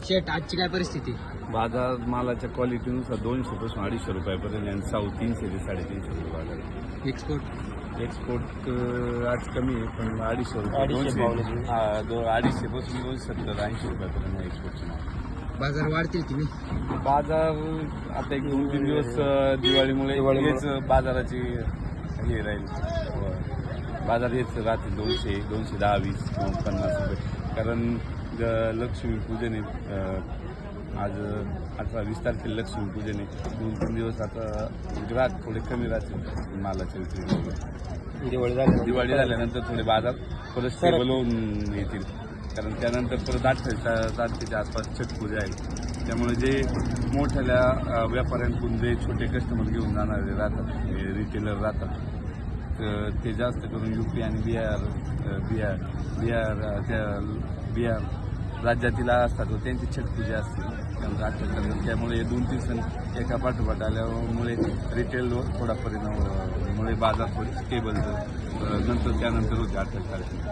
शेट आजची काय परिस्थिती? बाजार मालाच्या क्वालिटीनुसार 200 पासून 250 रुपयापर्यंत आणि 350 ते 350 रुपये बाजार आहे. एक्सपोर्ट आज कमी आहे पण 250 रुपये 200 पासून 270-80 रुपयापर्यंत एक्सपोर्टचे माल. बाजार वाढतील की नाही? बाजार आता 1-2-3 दिवस दिवाळीमुळे हेच बाजाराची हे राहील. बाजार हेच राहतील 200, 210-20 किंवा 50 रुपये. कारण लक्ष्मीपूजन आहे आज 18-20 तारखेला लक्ष्मीपूजन आहे. 2-3 दिवस आता ग्राहक थोडे कमी राहतील मालाच्या विक्री. दिवाळी झाल्यानंतर थोडे बाजार परत स्टेबल होऊन येतील. कारण त्यानंतर परत 28 तारखेच्या आसपास छटपूजा आहे. त्यामुळे जे मोठ्या व्यापाऱ्यांकडून जे छोटे कस्टमर घेऊन जाणारे राहतात, रिटेलर राहतात, तर ते जास्त करून UP आणि बिहार राज्यातील असतात व त्यांची छटपूजा असते. त्यामुळे 2-3 सण एका पाठोपाठ आल्यामुळे रिटेलवर थोडा परिणाम मुळे बाजार थोडी स्टेबल नंतर त्यानंतर होते 28 तारखेला.